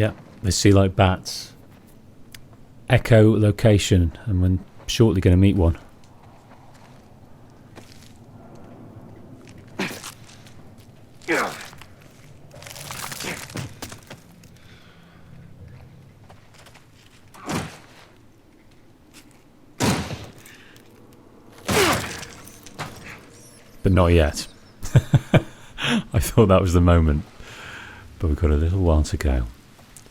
Yeah, they see like bats. Echo location, and we're shortly going to meet one. But not yet. I thought that was the moment. But we've got a little while to go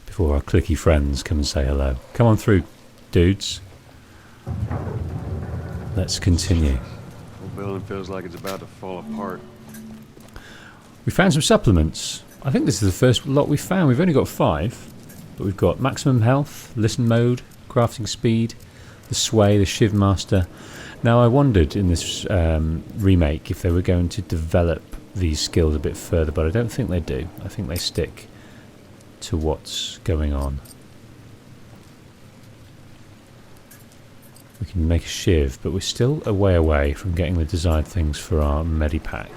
before our clicky friends come and say hello. Come on through, dudes. Let's continue. The building feels like it's about to fall apart. We found some supplements. I think this is the first lot we've found. We've only got 5. But we've got maximum health, listen mode, crafting speed, the sway, the Shiv Master. Now I wondered in this remake if they were going to develop these skills a bit further, but I don't think they do. I think they stick to what's going on. We can make a Shiv, but we're still a way away from getting the desired things for our Medipack.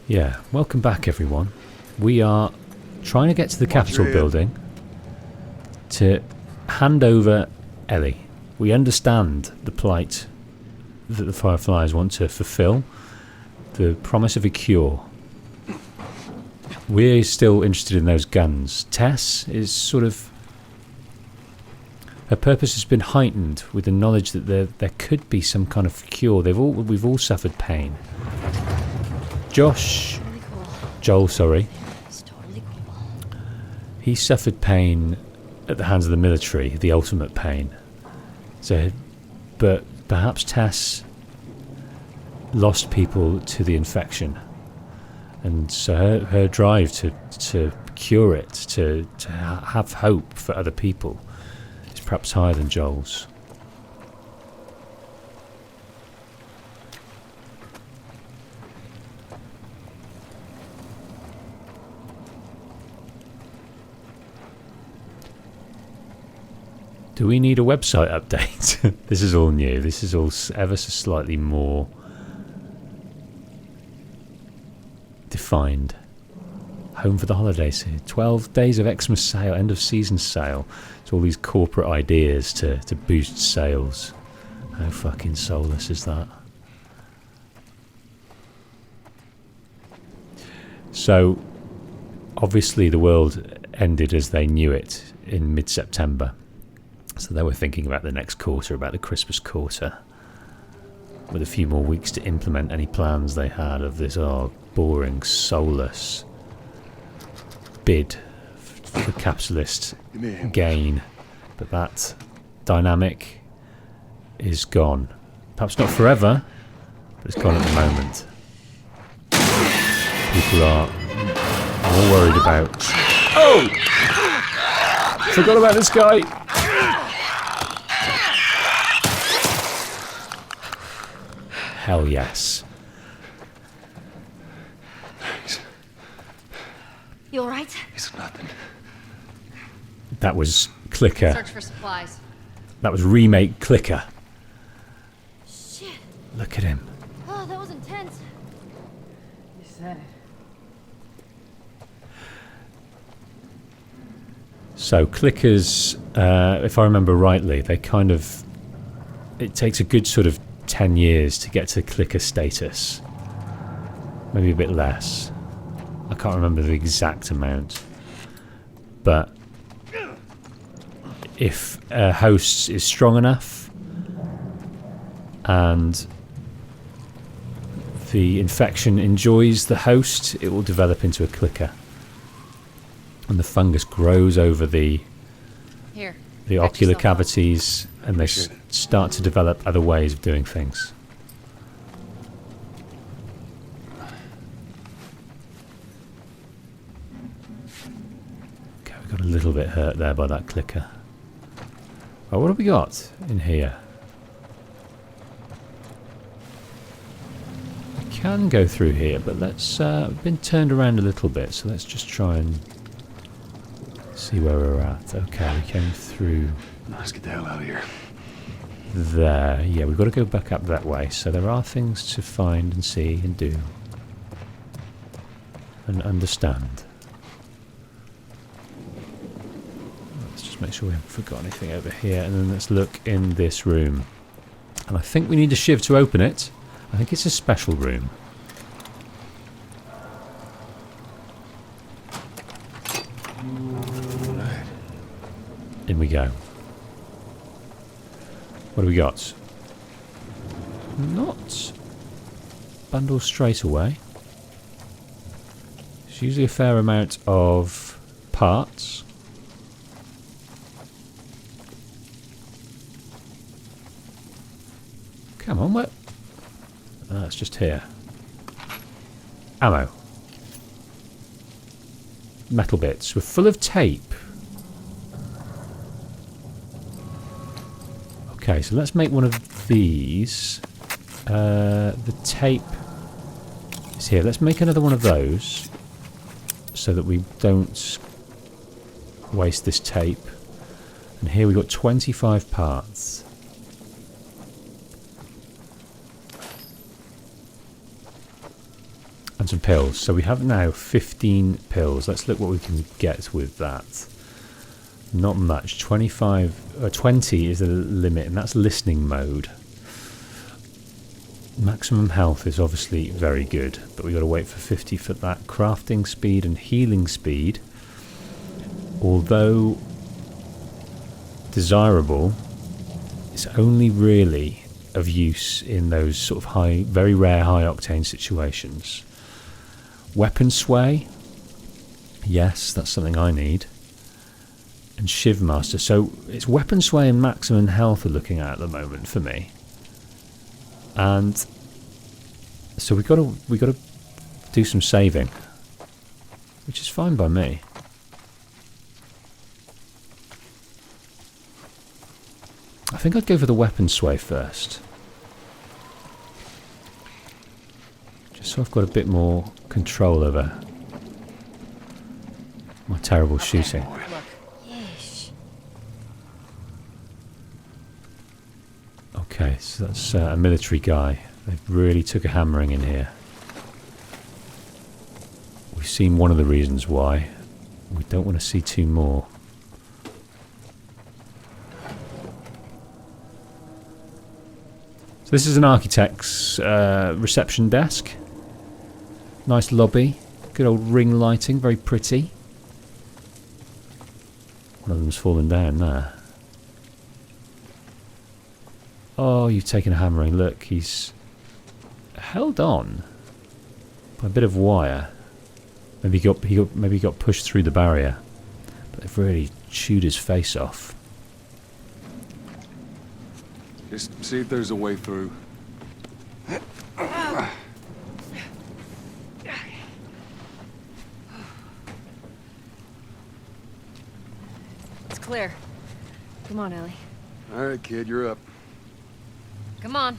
Yeah, welcome back everyone. We are trying to get to the Capitol building to hand over Ellie. We understand the plight that the Fireflies want to fulfill, the promise of a cure. We're still interested in those guns. Tess is sort of... her purpose has been heightened with the knowledge that there could be some kind of cure. We've all suffered pain. Joel, sorry. He suffered pain at the hands of the military, the ultimate pain. So, but perhaps Tess lost people to the infection, and so her drive to cure it, to have hope for other people, is perhaps higher than Joel's. Do we need a website update? This is all new. This is all ever so slightly more defined. Home for the holidays. 12 days of Xmas sale, end of season sale. It's all these corporate ideas to boost sales. How fucking soulless is that? So, obviously the world ended as they knew it in mid-September. So they were thinking about the next quarter, about the Christmas quarter, with a few more weeks to implement any plans they had of this boring, soulless bid for capitalist gain. But that dynamic is gone. Perhaps not forever, but it's gone at the moment. People are more worried about... Oh! Forgot about this guy! Hell yes. Thanks. You alright? It's nothing. That was Clicker. Search for supplies. That was Remake Clicker. Shit. Look at him. Oh, that was intense. You said it. So Clickers, if I remember rightly, they kind of... it takes a good sort of 10 years to get to clicker status. Maybe a bit less. I can't remember the exact amount. But if a host is strong enough and the infection enjoys the host, it will develop into a clicker. And the fungus grows over the ocular cavities, and they start to develop other ways of doing things. Okay, we got a little bit hurt there by that clicker. Oh, what have we got in here? We can go through here, but let's been turned around a little bit, so let's just try and see where we're at. Okay, we came through. Let's get the hell out of here. There. Yeah, we've got to go back up that way. So there are things to find and see and do. And understand. make sure we haven't forgot anything over here, and then let's look in this room. And I think we need a shiv to open it. I think it's a special room. Right. In we go. What do we got? Not bundles straight away. There's usually a fair amount of parts. Come on, what? Ah, it's just here. Ammo. Metal bits. We're full of tape. Okay, so let's make one of these. The tape is here. Let's make another one of those so that we don't waste this tape. And here we've got 25 parts. And some pills. So we have now 15 pills. Let's look what we can get with that. Not much. 20 is the limit, and that's listening mode. Maximum health is obviously very good, but we've got to wait for 50 for that. Crafting speed and healing speed, although desirable, it's only really of use in those sort of very rare high octane situations. Weapon sway, yes, that's something I need. And Shiv Master, so it's weapon sway and maximum health are looking at the moment for me. And so we got to do some saving, which is fine by me. I think I'd go for the weapon sway first, just so I've got a bit more control over my terrible shooting. Okay, so that's a military guy. They really took a hammering in here. We've seen one of the reasons why. We don't want to see two more. So this is an architect's reception desk. Nice lobby. Good old ring lighting, very pretty. One of them's fallen down there. Oh, you've taken a hammering. Look, he's held on by a bit of wire. Maybe he got pushed through the barrier, but they've really chewed his face off. Just see if there's a way through. It's clear. Come on, Ellie. All right, kid, you're up. Come on.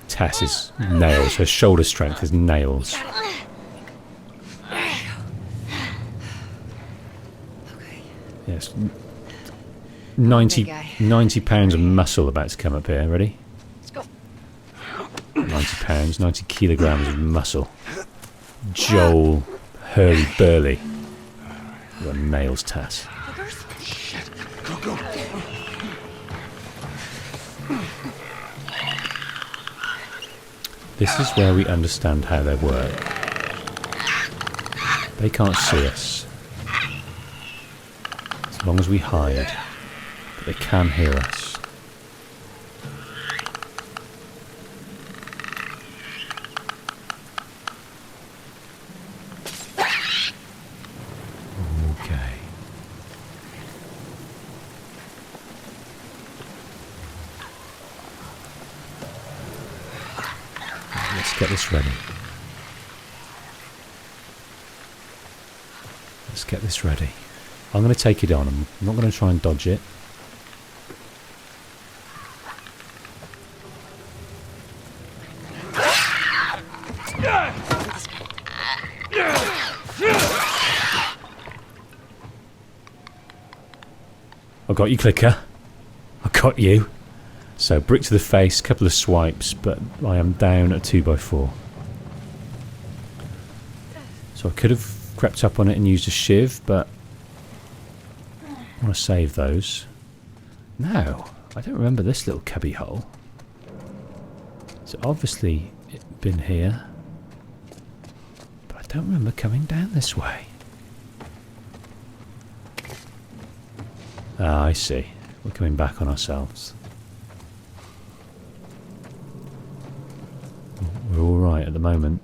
Tess's nails. Her shoulder strength is nails. Yes. 90 pounds of muscle about to come up here. Ready? Let's go. 90 pounds, 90 kilograms of muscle. Joel Hurley Burley. You've got nails, Tess. Shit. Go, go. This is where we understand how they work. They can't see us, as long as we hide, but they can hear us. Okay. Let's get this ready. Let's get this ready. I'm going to take it on. I'm not going to try and dodge it. I got you, clicker. I got you. So, brick to the face, couple of swipes, but I am down a 2x4. So I could have crept up on it and used a shiv, but I want to save those. No, I don't remember this little cubby hole. It's obviously been here. But I don't remember coming down this way. Ah, I see. We're coming back on ourselves. We're alright at the moment.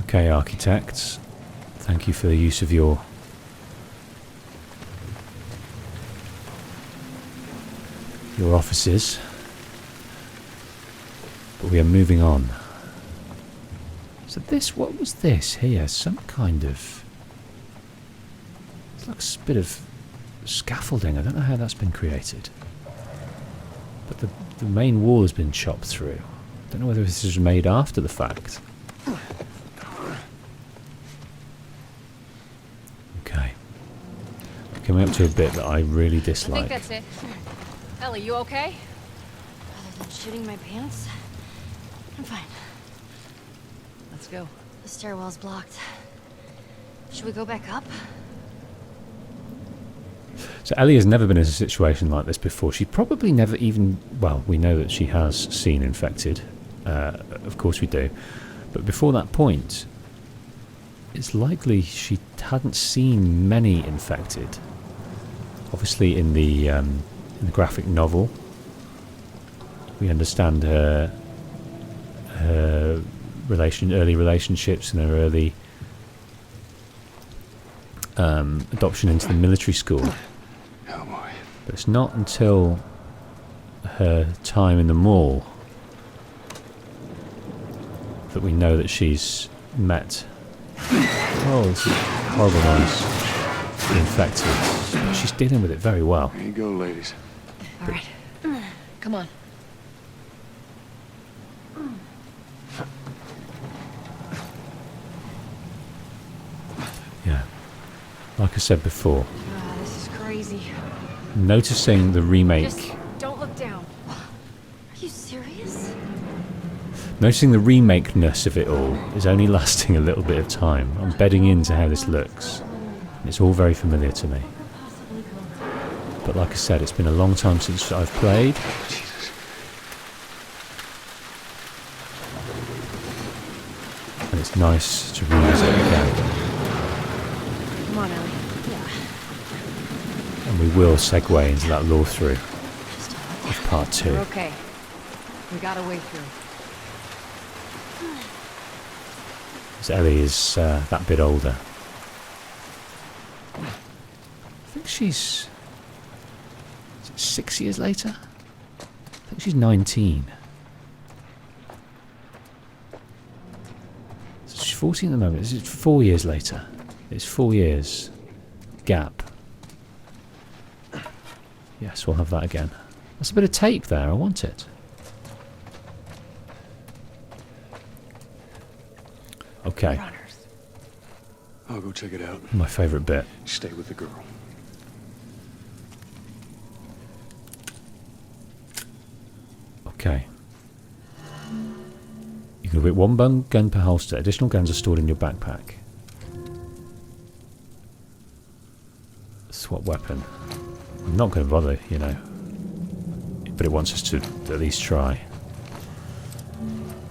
Okay, architects. Thank you for the use of your offices. But we are moving on. So this, what was this here? Some kind of... It's like a bit of scaffolding. I don't know how that's been created. But the main wall has been chopped through. I don't know whether this is made after the fact. Okay. Coming up to a bit that I really I dislike. think that's it. Ellie, you okay? Other than shooting my pants, I'm fine. Let's go. The stairwell's blocked. Should we go back up? So Ellie has never been in a situation like this before. She probably never even... Well, we know that she has seen infected. Of course we do. But before that point, it's likely she hadn't seen many infected. Obviously in the graphic novel, we understand her early relationships and her early adoption into the military school. Oh boy. But it's not until her time in the mall that we know that she's met. Oh, this is horrible noise. The infected. But she's dealing with it very well. Here you go, ladies. All right. Come on. Yeah. Like I said before, Ah, this is crazy. noticing the remake, Just don't look down. Are you serious? noticing the remake-ness of it all is only lasting a little bit of time. I'm bedding into how this looks. It's all very familiar to me. But like I said, it's been a long time since I've played. Jesus. And it's nice to revisit it again. Come on, Ellie. And we will segue into that Lorethrough of part 2. You're okay. We got a way through. As Ellie is that bit older. I think she's... Is it 6 years later? I think she's 19. So she's 14 at the moment. It's 4 years later. It's 4 years gap. Yes, we'll have that again. That's a bit of tape there. I want it. Okay. Runners. I'll go check it out. My favourite bit. Stay with the girl. Okay. You can equip one gun per holster. Additional guns are stored in your backpack. Swap weapon. I'm not going to bother, you know. But it wants us to at least try.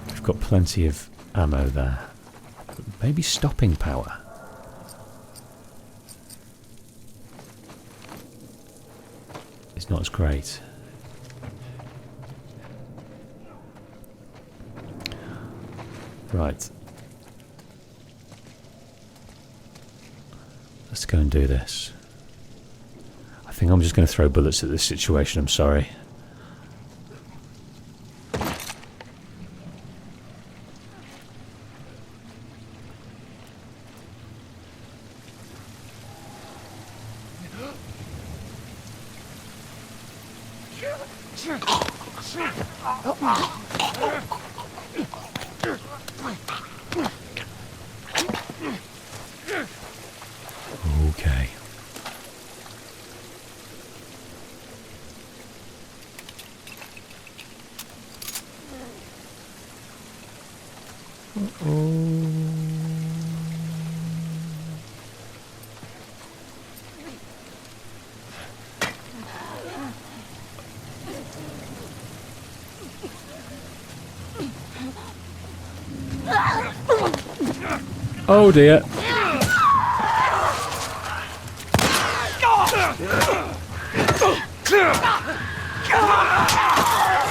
We've got plenty of ammo there. But maybe stopping power. It's not as great. Right. Let's go and do this. I think I'm just going to throw bullets at this situation, I'm sorry. Okay. Oh dear.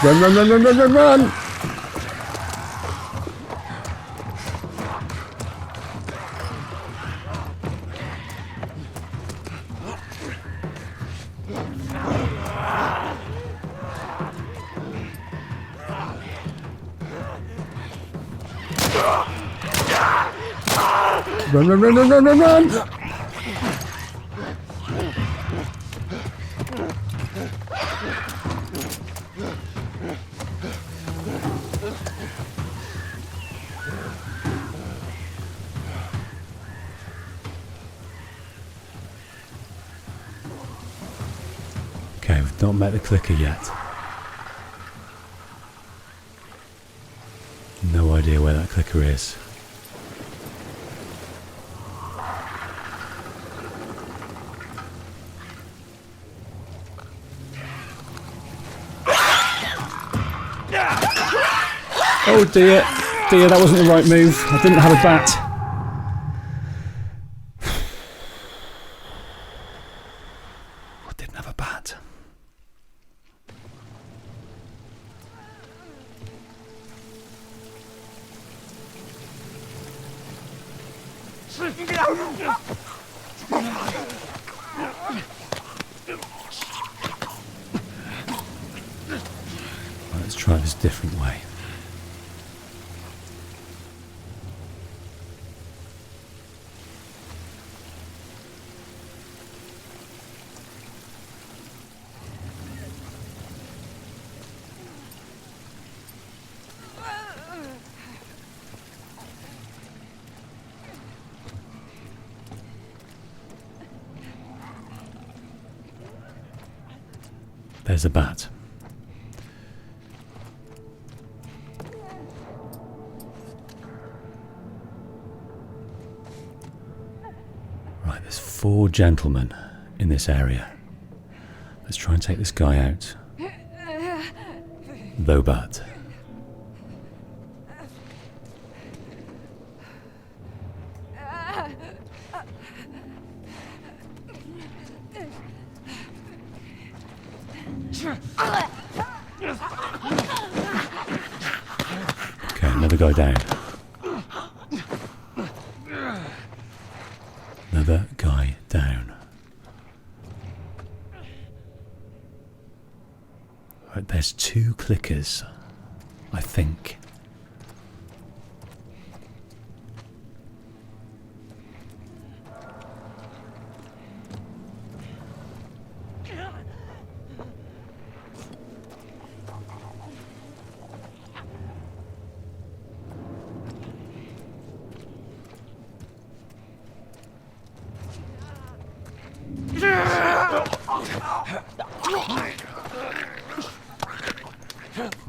Run, run, run, run, run, run, run! Run, run, run, run, run, run, run! Okay, we've not met the clicker yet. No idea where that clicker is. Oh dear, dear, that wasn't the right move. I didn't have a bat. I didn't have a bat. Right, let's try this a different way. There's a bat. Right, there's 4 gentlemen in this area. Let's try and take this guy out. No bat. Okay, another guy down. Another guy down. Right, there's 2 clickers, I think.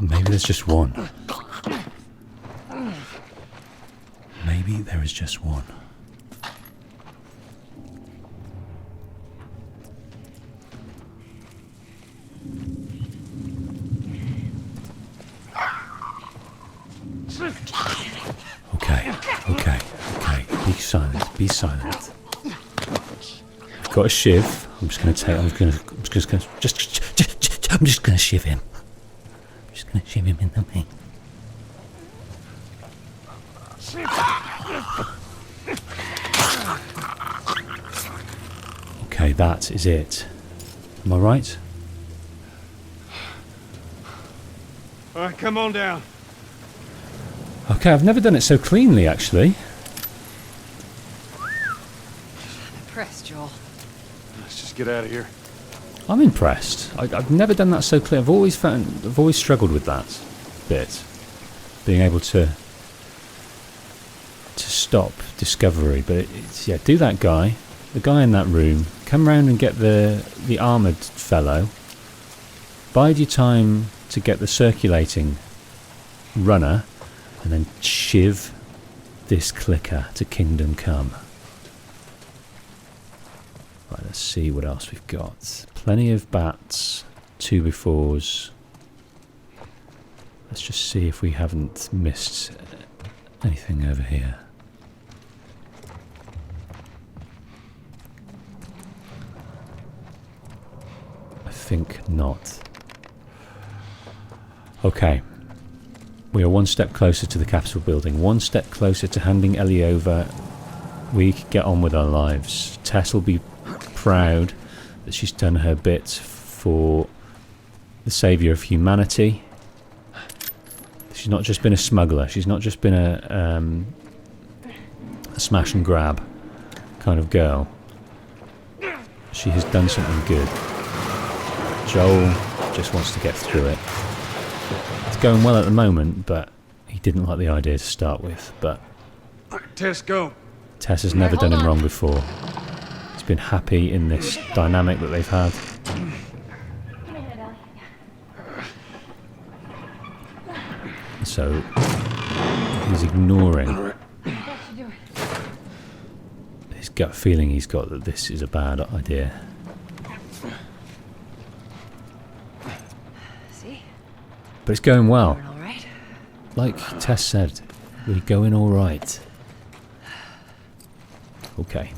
Maybe there's just one. Maybe there is just one. Okay, okay, okay. Be silent. Be silent. I've got a shiv. I'm just going to take. I'm just going to shiv him. I'm just going to shiv him in the wing. Okay, that is it. Am I right? All right, come on down. Okay, I've never done it so cleanly, actually. Impressed, Joel. Let's just get out of here. I'm impressed. I've never done that so clean. I've always struggled with that bit, being able to stop discovery. But it's yeah, do that guy, the guy in that room. Come round and get the armoured fellow. Bide your time to get the circulating runner, and then shiv this clicker to Kingdom Come. Right, let's see what else we've got. Plenty of bats, 2x4s. Let's just see if we haven't missed anything over here. I think not. Okay. We are one step closer to the Capitol building, one step closer to handing Ellie over. We can get on with our lives. Tess will be proud that she's done her bit for the saviour of humanity. She's not just been a smuggler, she's not just been a smash and grab kind of girl. She has done something good. Joel just wants to get through it. It's going well at the moment, but he didn't like the idea to start with. But Tess, go. Tess has never done him wrong before. He's been happy in this dynamic that they've had. So he's ignoring his gut feeling he's got that this is a bad idea. See? But it's going well. All right. Like Tess said, we're going all right. Okay.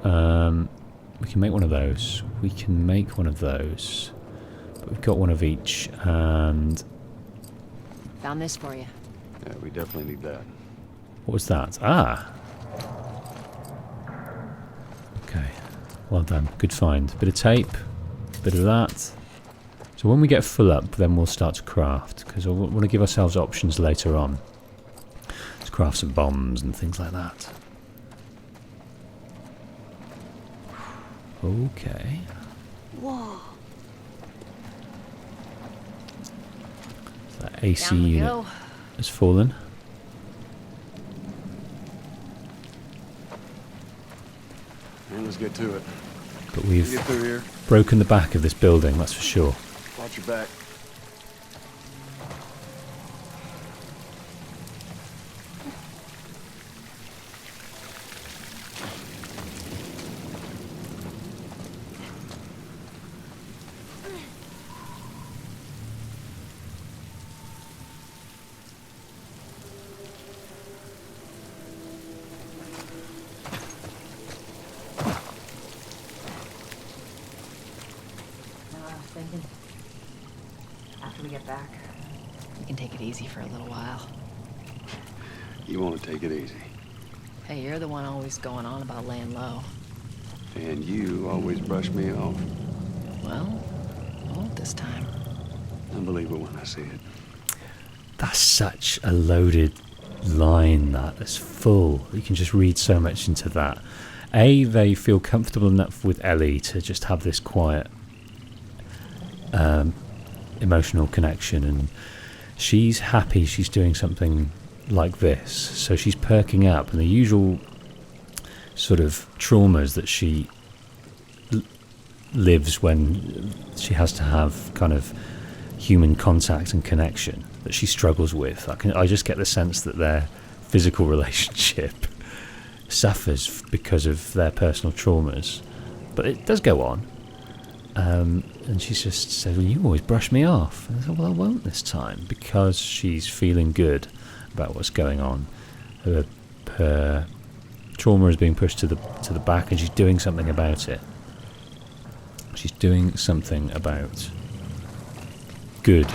We can make one of those. We can make one of those. But we've got one of each, and Found this for you. Yeah, we definitely need that. what was that? Ah! Okay. Well done. Good find. Bit of tape. Bit of that. So when we get full up, then we'll start to craft, because I want to give ourselves options later on. To craft some bombs and things like that. Okay. Whoa. So that AC Down we unit go. has fallen. And let's get to it. But We we've get through here. broken the back of this building, that's for sure. Watch your back. I was thinking, after we get back, we can take it easy for a little while. You want to take it easy. Hey, you're the one always going on about laying low. And you always brush me off. Well, I won't this time. I believe it when I see it. That's such a loaded line, that's full. You can just read so much into that. A, they feel comfortable enough with Ellie to just have this quiet emotional connection, and she's happy she's doing something like this, so she's perking up, and the usual sort of traumas that she lives when she has to have kind of human contact and connection that she struggles with. I just get the sense that their physical relationship suffers because of their personal traumas, but it does go on. And she just said, well, you always brush me off. And I said, well, I won't this time, because she's feeling good about what's going on. Her trauma is being pushed to the back, and she's doing something about it. She's doing something about good.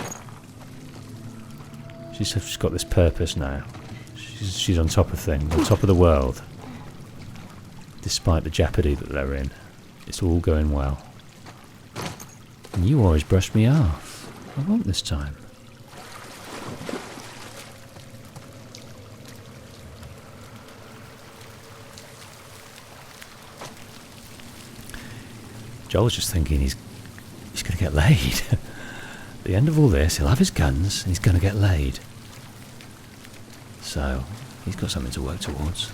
She's got this purpose now. She's on top of things, on top of the world. Despite the jeopardy that they're in, it's all going well. And you always brush me off. I won't this time. Joel's just thinking he's going to get laid. At the end of all this, he'll have his guns and he's going to get laid. So, he's got something to work towards.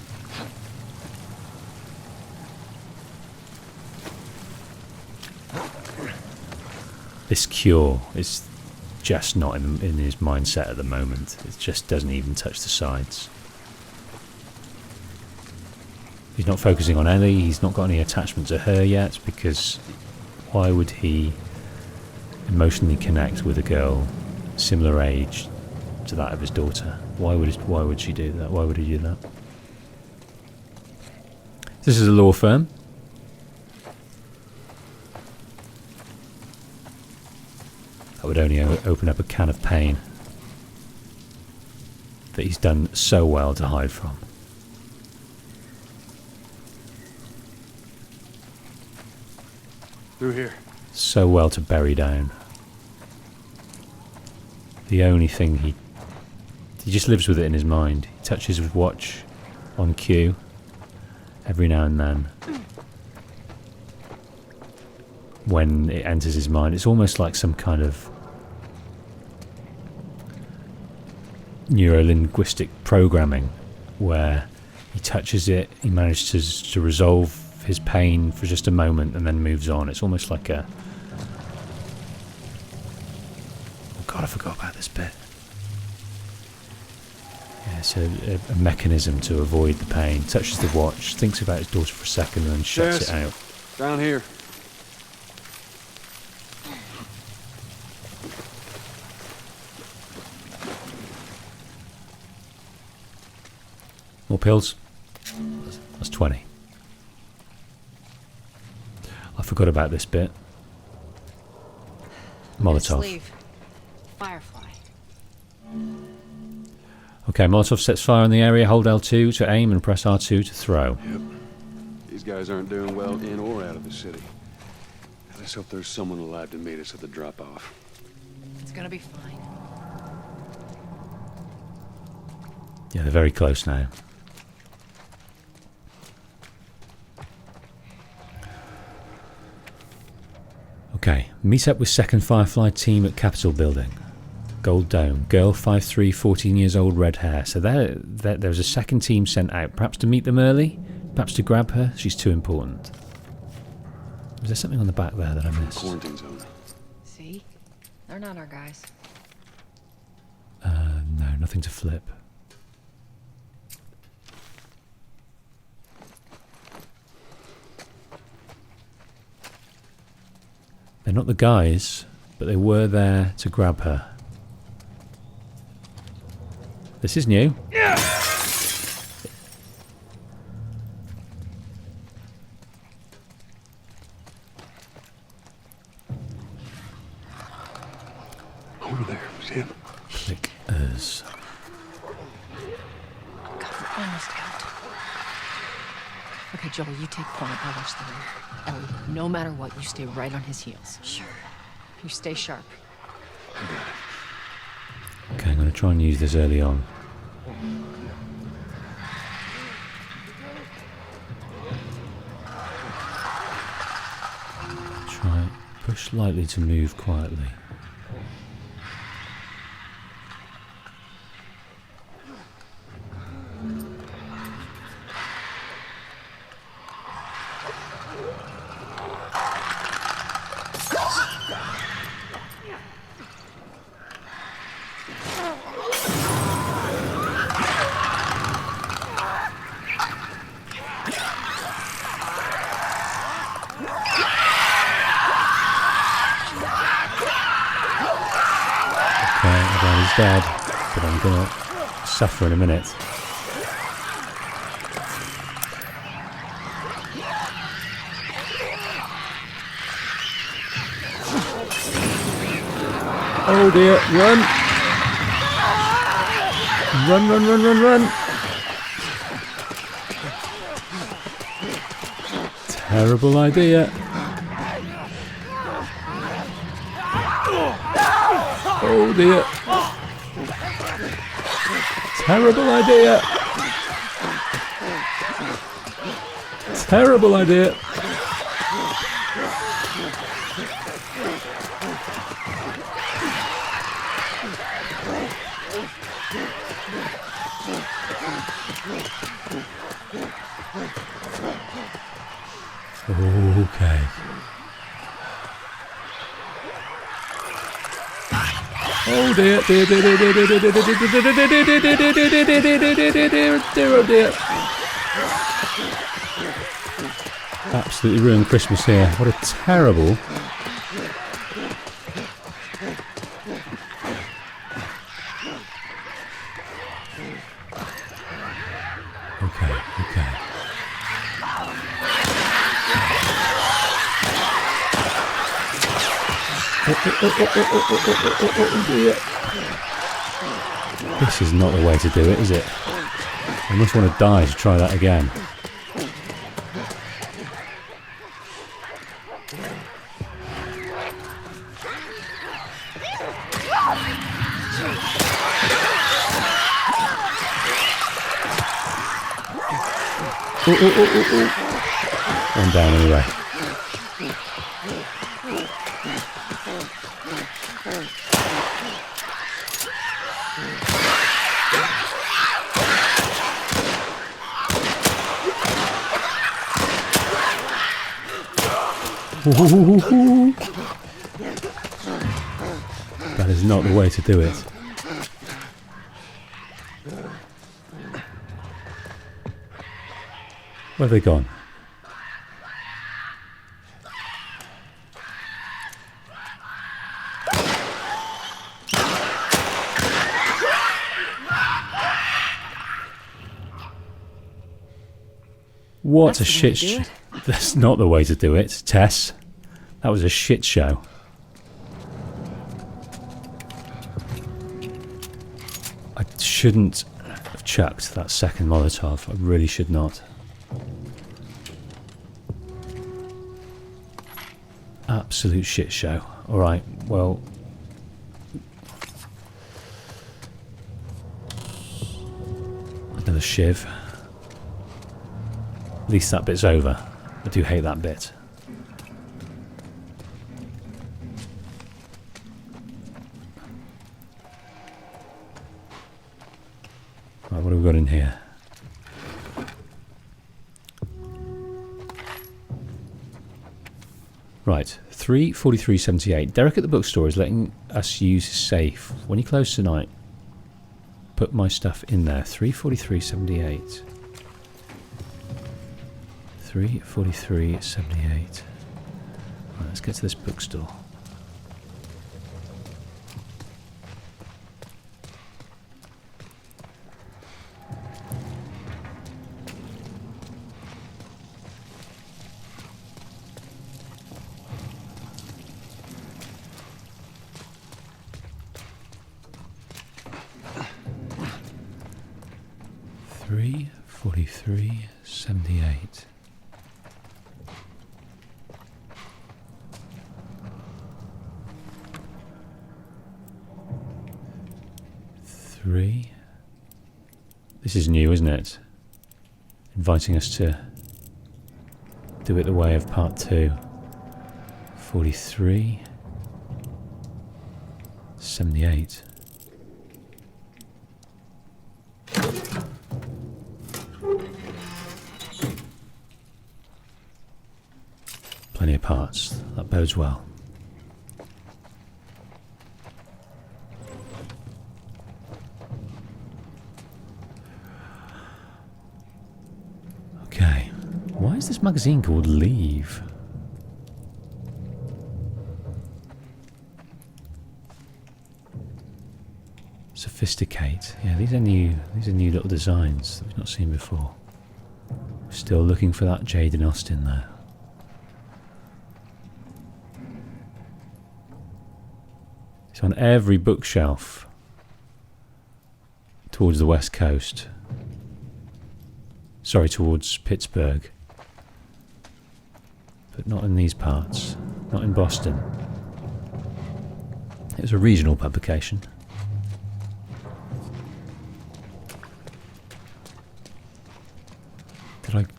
This cure is just not in his mindset at the moment. It just doesn't even touch the sides. He's not focusing on Ellie. He's not got any attachment to her yet, because why would he emotionally connect with a girl similar age to that of his daughter? Why would she do that? Why would he do that? This is a law firm. That would only open up a can of pain that he's done so well to hide from. Through here. So well to bury down. The only thing he just lives with it in his mind. He touches his watch on cue every now and then. When it enters his mind, it's almost like some kind of neuro-linguistic programming where he touches it, he manages to resolve his pain for just a moment and then moves on. It's almost like a... Oh God, I forgot about this bit. Yeah, it's a mechanism to avoid the pain. Touches the watch, thinks about his daughter for a second and then shuts it out. Down here. More pills? That's 20. I forgot about this bit. Molotov. Sleeve. Firefly. Okay, Molotov sets fire in the area. Hold L2 to aim and press R2 to throw. Yep. These guys aren't doing well in or out of the city. Let's hope there's someone alive to meet us at the drop-off. It's gonna be fine. Yeah, they're very close now. Okay, meet up with second Firefly team at Capitol Building. Gold Dome. Girl 5'3", 14 years old, red hair. So there's a second team sent out. Perhaps to meet them early? Perhaps to grab her? She's too important. Was there something on the back there that I missed? Quarantine zone. See? They're not our guys. No, nothing to flip. They're not the guys, but they were there to grab her. This is new. Yeah. Over there, see him? Click as. God, we're almost out. Okay, Joel, you take point. I'll watch the rear. Ellie, no matter what, you stay right on his heels. Sure. You stay sharp. Okay, I'm going to try and use this early on. Try push lightly to move quietly. Dead, but I'm gonna suffer in a minute. Oh dear, run! Run, run, run, run, run! Terrible idea. Oh dear. Terrible idea. Terrible idea. Okay. Oh dear, dear, dear, dear, dear, dear, dear, dear, dear, dear, dear, dear, dear, dear, dear, dear, dear, dear. absolutely ruined Christmas here. What a terrible... Okay, okay. This is not the way to do it, is it? I must want to die to try that again. One down anyway. That is not the way to do it. Where have they gone? What a shit show. That's not the way to do it, Tess. That was a shit show. I shouldn't have chucked that second Molotov. I really should not. Absolute shit show. Alright, well... Another shiv. At least that bit's over. I do hate that bit. Right, what have we got in here? Right, 3:43:78. Derek at the bookstore is letting us use his safe. When you close tonight, put my stuff in there. 3:43:78. 3:43:78. Right, let's get to this bookstore. Three 43:78. This is new, isn't it? Inviting us to do it the way of part 2. 43:78. Plenty of parts. That bodes well. Okay. Why is this magazine called Leave? Sophisticate. Yeah, these are new little designs that we've not seen before. Still looking for that Jaden Austen there. It's on every bookshelf towards the west coast. Sorry, towards Pittsburgh. But not in these parts. Not in Boston. It was a regional publication.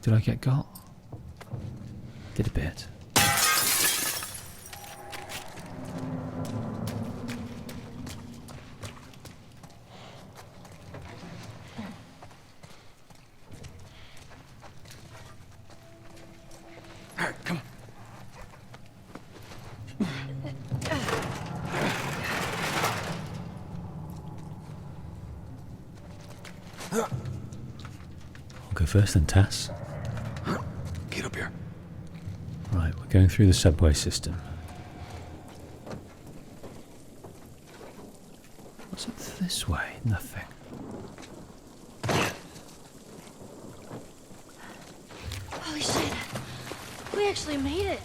Did I get got? Did a bit. First then, Tess. Get up here. Right, we're going through the subway system. What's up this way? Nothing. Holy shit. We actually made it.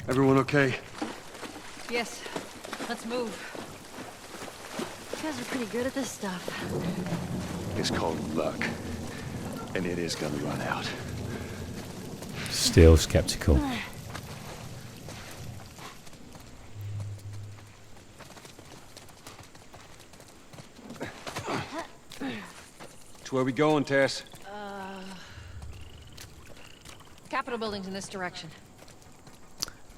Everyone okay? Yes. Let's move. You guys are pretty good at this stuff. It's called luck. And it is gonna run out. Still skeptical. So where we going, Tess? Capitol building's in this direction.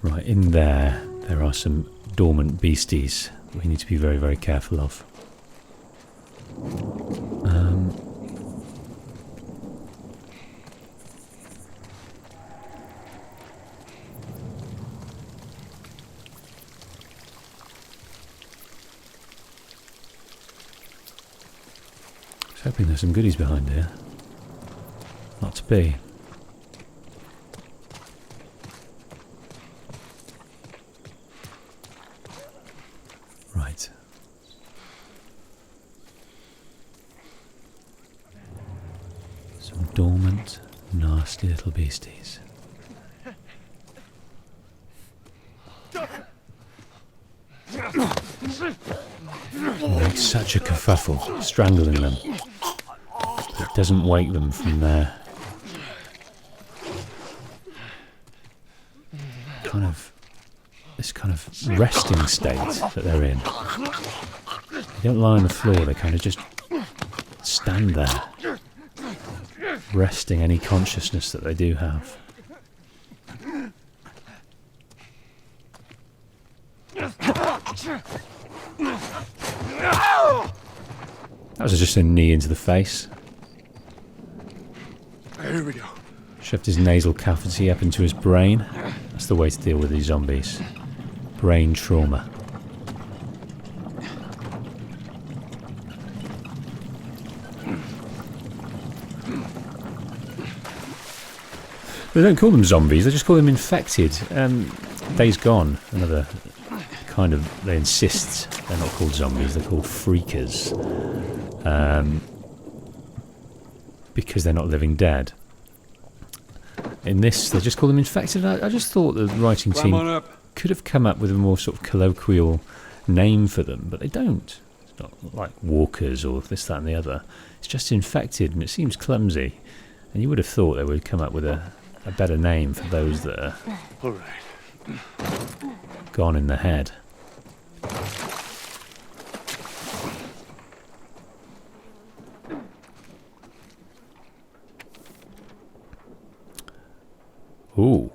Right, in there are some dormant beasties we need to be very, very careful of. I was hoping there's some goodies behind here. Not to be. Right. Some dormant, nasty little beasties. Makes such a kerfuffle, strangling them. It doesn't wake them from their this kind of resting state that they're in. They don't lie on the floor, they kind of just stand there, resting any consciousness that they do have. That was just a knee into the face. Here we go. Shoved his nasal cavity up into his brain. That's the way to deal with these zombies. Brain trauma. They don't call them zombies, they just call them infected. Days Gone, another kind of, they insist they're not called zombies, they're called freakers. Because they're not living dead. In this, they just call them infected. I just thought the writing team could have come up with a more sort of colloquial name for them, but they don't. It's not like walkers or this, that and the other. It's just infected, and it seems clumsy. And you would have thought they would come up with a better name for those that are All right. gone in the head. Ooh.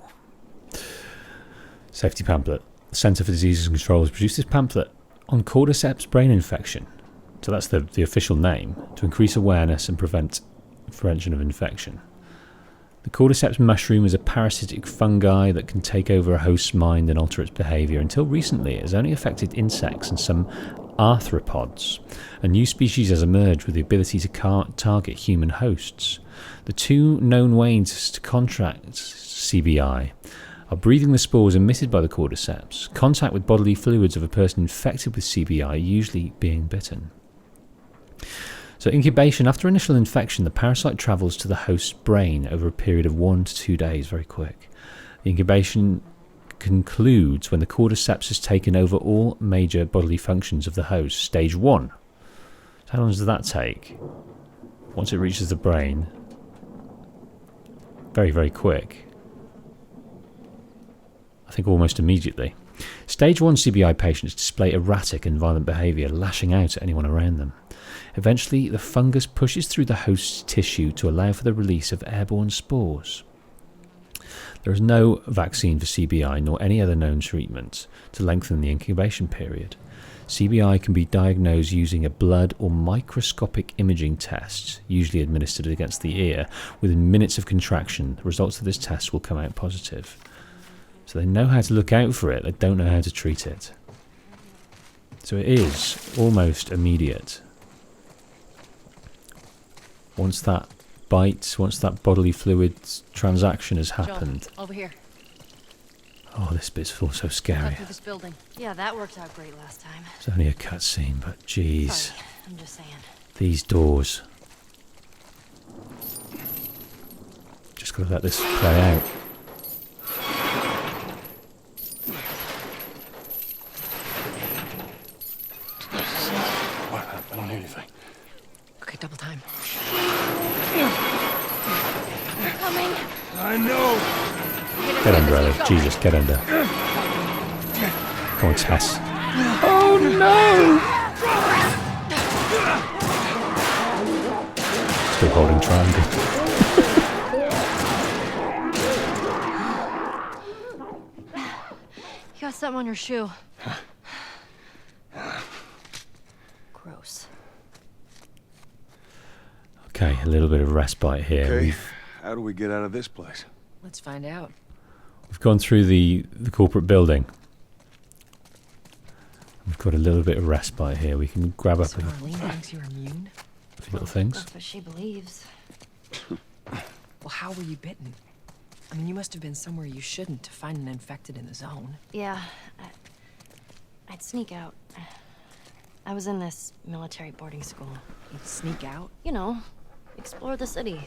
Safety pamphlet. The Centre for Diseases and Control has produced this pamphlet on cordyceps brain infection. So that's the official name, to increase awareness and prevention of infection. The cordyceps mushroom is a parasitic fungi that can take over a host's mind and alter its behaviour. Until recently, it has only affected insects and some arthropods. A new species has emerged with the ability to target human hosts. The two known ways to contract CBI are breathing the spores emitted by the cordyceps, contact with bodily fluids of a person infected with CBI, usually being bitten. So incubation. After initial infection, the parasite travels to the host's brain over a period of 1 to 2 days, very quick. The incubation concludes when the cordyceps has taken over all major bodily functions of the host, stage 1. So how long does that take? Once it reaches the brain, very, very quick. I think almost immediately. Stage 1 CBI patients display erratic and violent behaviour, lashing out at anyone around them. Eventually, the fungus pushes through the host's tissue to allow for the release of airborne spores. There is no vaccine for CBI nor any other known treatment to lengthen the incubation period. CBI can be diagnosed using a blood or microscopic imaging test, usually administered against the ear. Within minutes of contraction, the results of this test will come out positive. So they know how to look out for it, they don't know how to treat it. So it is almost immediate. once that bite, once that bodily fluids transaction has happened. Joel, over here. Oh, this bit's all so scary. Through this building. Yeah, that worked out great last time. It's only a cutscene, but jeez. Sorry, I'm just saying. These doors. Just gotta let this play out. What? I don't hear anything. Okay, double time. They're coming. I know! Get under, Ellie. Jesus, get under. Come on, Tess. Oh no! Still holding triangle. You got something on your shoe. Gross. Okay, a little bit of respite here. Okay, how do we get out of this place? Let's find out. We've gone through the corporate building. We've got a little bit of respite here. We can grab up So a Marlene thinks you're immune? few little things. That's what she believes. Well, how were you bitten? I mean, you must have been somewhere you shouldn't to find an infected in the zone. Yeah, I'd sneak out. I was in this military boarding school. You'd sneak out? You know, explore the city.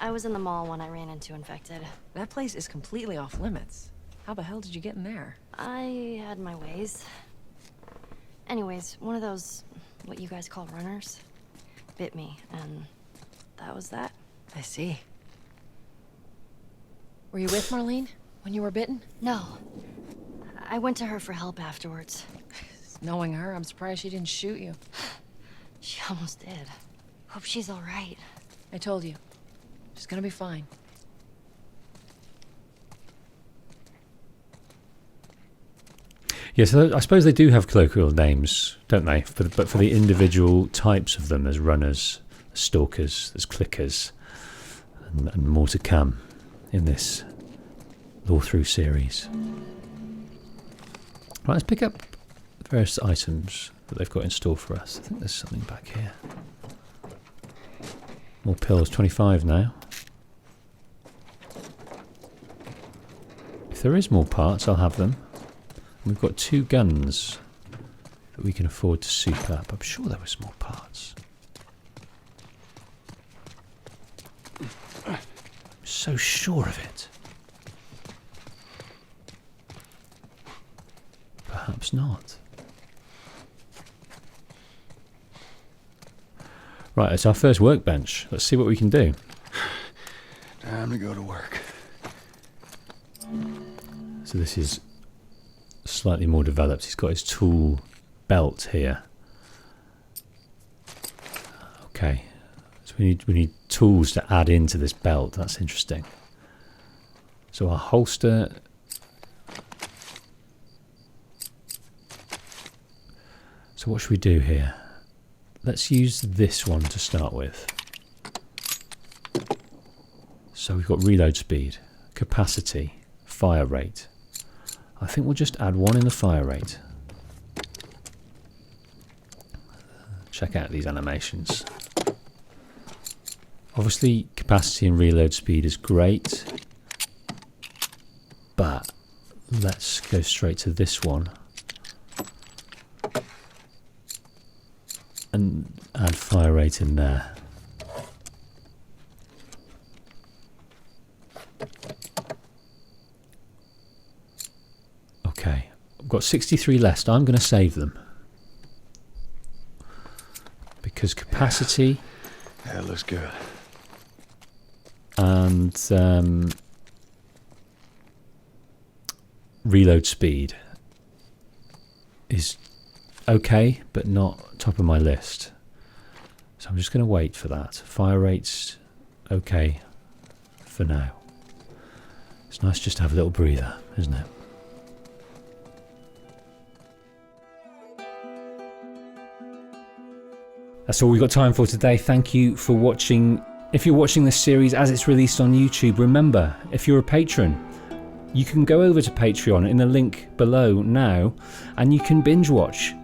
I was in the mall when I ran into infected. That place is completely off limits. How the hell did you get in there? I had my ways. Anyways, one of those, what you guys call runners, bit me, and that was that. I see. Were you with Marlene when you were bitten? No. I went to her for help afterwards. Knowing her, I'm surprised she didn't shoot you. She almost did. Hope she's all right. I told you. She's gonna be fine. Yes, I suppose they do have colloquial names, don't they? But for the individual types of them, there's runners, there's stalkers, there's clickers, and more to come in this Lorethrough series. Right, let's pick up the various items that they've got in store for us. I think there's something back here. More pills, 25 now. If there is more parts, I'll have them. We've got 2 guns that we can afford to soup up. I'm sure there was more parts. I'm so sure of it. Perhaps not. Right, it's our first workbench. Let's see what we can do. Time to go to work. So this is slightly more developed. He's got his tool belt here. Okay, so we need tools to add into this belt. That's interesting. So our holster. So what should we do here? Let's use this one to start with. So we've got reload speed, capacity, fire rate. I think we'll just add 1 in the fire rate. Check out these animations. Obviously, capacity and reload speed is great, but let's go straight to this one and add fire rate in there. Okay, I've got 63 left. I'm going to save them because capacity That looks good. and reload speed is okay, but not top of my list. So I'm just going to wait for that. Fire rate's okay for now. It's nice just to have a little breather, isn't it? That's all we've got time for today. Thank you for watching. If you're watching this series as it's released on YouTube, remember, if you're a patron, you can go over to Patreon in the link below now and you can binge watch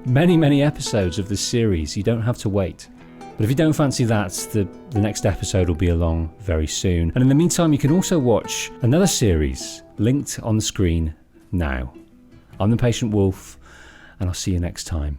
many episodes of this series. You don't have to wait. But if you don't fancy that, the next episode will be along very soon. And in the meantime, you can also watch another series linked on the screen now. I'm the Patient Wolf, and I'll see you next time.